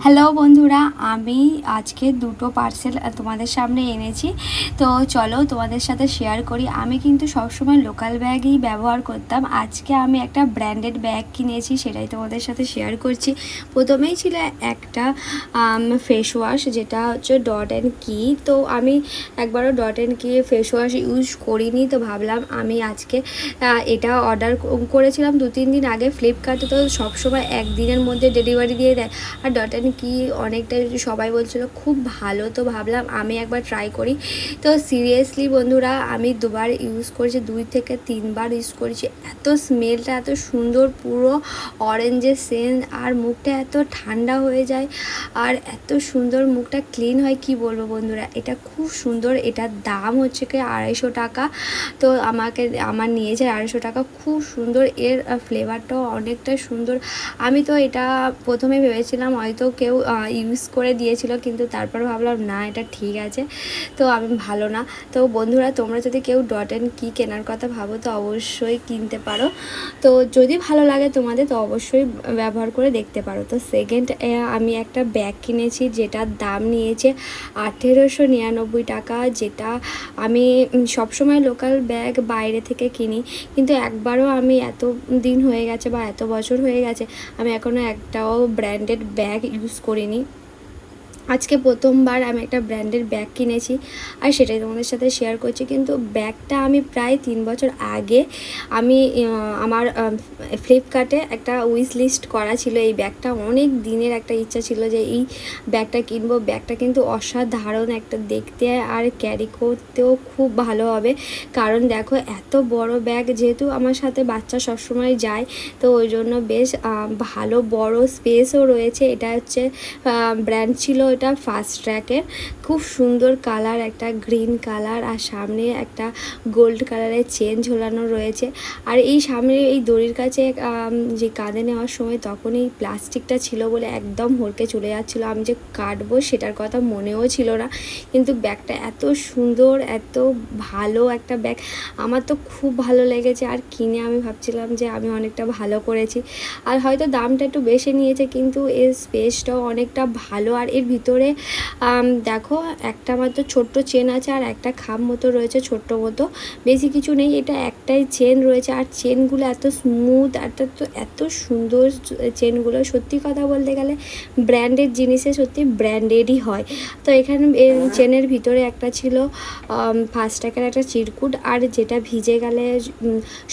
Hello বন্ধুরা, আমি আজকে দুটো পার্সেল তোমাদের সামনে এনেছি। তো চলো তোমাদের সাথে শেয়ার করি। আমি কিন্তু সবসময় লোকাল ব্যাগই ব্যবহার করতাম। আজকে আমি একটা ব্র্যান্ডেড ব্যাগ কিনেছি, সেটাই তোমাদের সাথে শেয়ার করছি। প্রথমেই ছিল একটা ফেস ওয়াশ, যেটা হচ্ছে ডট অ্যান্ড কি। তো আমি একবারও ডট অ্যান্ড কি ফেস ওয়াশ ইউজ করিনি, তো ভাবলাম আমি আজকে এটা অর্ডার করেছিলাম 2-3 দিন আগে ফ্লিপকার্টে। তো সবসময় একদিনের মধ্যে ডেলিভারি দিয়ে দেয়। আর ডট অ্যান্ড কি অনেকটা সবাই বলছিল খুব ভালো, তো ভাবলাম আমি একবার ট্রাই করি। তো সিরিয়াসলি বন্ধুরা, আমি দুবার ইউজ করেছি, 2 থেকে 3 বার ইউজ করেছি। এত স্মেলটা এত সুন্দর, পুরো অরেঞ্জের সেন্ট, আর মুখটা এত ঠান্ডা হয়ে যায়, আর এত সুন্দর মুখটা ক্লিন হয়, কি বলবো বন্ধুরা। এটা খুব সুন্দর। এটার দাম হচ্ছে কি 250 টাকা। তো আমার নিয়েছে 250 টাকা। খুব সুন্দর, এর ফ্লেভারটাও অনেকটা সুন্দর। আমি তো এটা প্রথমে ভেবেছিলাম হয়তো কেউ ইউজ করে দিয়েছিল, কিন্তু তারপর ভাবলাম না, এটা ঠিক আছে, তো আমি ভালো না। তো বন্ধুরা, তোমরা যদি কেউ ডট অ্যান্ড কি কেনার কথা ভাবো তো অবশ্যই কিনতে পারো। তো যদি ভালো লাগে তোমাদের তো অবশ্যই ব্যবহার করে দেখতে পারো। তো সেকেন্ড আমি একটা ব্যাগ কিনেছি, যেটার দাম নিয়েছে 1899 টাকা। যেটা আমি সবসময় লোকাল ব্যাগ বাইরে থেকে কিনি, কিন্তু একবারও আমি এত দিন হয়ে গেছে বা এত বছর হয়ে গেছে আমি এখনও একটাও ব্র্যান্ডেড ব্যাগ ইউজ করিনি। আজকে প্রথমবার আমি একটা ব্র্যান্ডের ব্যাগ কিনেছি, আর সেটাই তোমাদের সাথে শেয়ার করছি। কিন্তু ব্যাগটা আমি প্রায় 3 বছর আগে আমি আমার ফ্লিপকার্টে একটা উইশ লিস্ট করা ছিল। এই ব্যাগটা অনেক দিনের একটা ইচ্ছা ছিল যে এই ব্যাগটা কিনবো। ব্যাগটা কিন্তু অসাধারণ একটা দেখতে, আর ক্যারি করতেও খুব ভালো হবে। কারণ দেখো, এত বড় ব্যাগ, যেহেতু আমার সাথে বাচ্চা সবসময় যায়, তো ওই জন্য বেশ ভালো বড় স্পেসও রয়েছে। এটা হচ্ছে ব্র্যান্ড ছিল এটা ফাস্ট ট্র্যাকের। খুব সুন্দর কালার, একটা গ্রিন কালার, আর সামনে একটা গোল্ড কালারের চেন ঝোলানো রয়েছে। আর এই সামনে এই দড়ির কাছে যে কাঁধে নেওয়ার সময় তখন এই প্লাস্টিকটা ছিল বলে একদম হড়কে চলে যাচ্ছিলো। আমি যে কাটবো সেটার কথা মনেও ছিল না। কিন্তু ব্যাগটা এত সুন্দর, এত ভালো একটা ব্যাগ, আমার তো খুব ভালো লেগেছে। আর কিনে আমি ভাবছিলাম যে আমি অনেকটা ভালো করেছি। আর হয়তো দামটা একটু বেশি নিয়েছে, কিন্তু এর স্পেসটাও অনেকটা ভালো। আর এর ভিতরে দেখো, একটা মাত্র ছোট্ট চেন আছে, আর একটা খাম মতো রয়েছে ছোট্ট মতো, বেশি কিছু নেই। এটা একটাই চেন রয়েছে, আর চেনগুলো এত স্মুথ, আর তো এত সুন্দর চেনগুলো। সত্যি কথা বলতে গেলে ব্র্যান্ডেড জিনিসে সত্যি ব্র্যান্ডেডই হয়। তো এখানে চেনের ভিতরে একটা ছিল ফাস্ট ট্র্যাকের একটা চিরকুট, আর যেটা ভিজে গেলে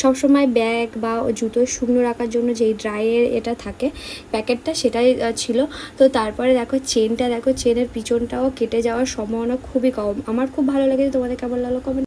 সবসময় ব্যাগ বা জুতো শুকনো রাখার জন্য যেই ড্রাইয়ের এটা থাকে প্যাকেটটা, সেটাই ছিল। তো তারপরে দেখো চেনটা, দেখো চেনের পিছনটাও কেটে যাওয়ার সম্ভাবনা খুবই কম। আমার খুব ভালো লেগেছে। তোমাদের কেমন লাগলো কমেন্ট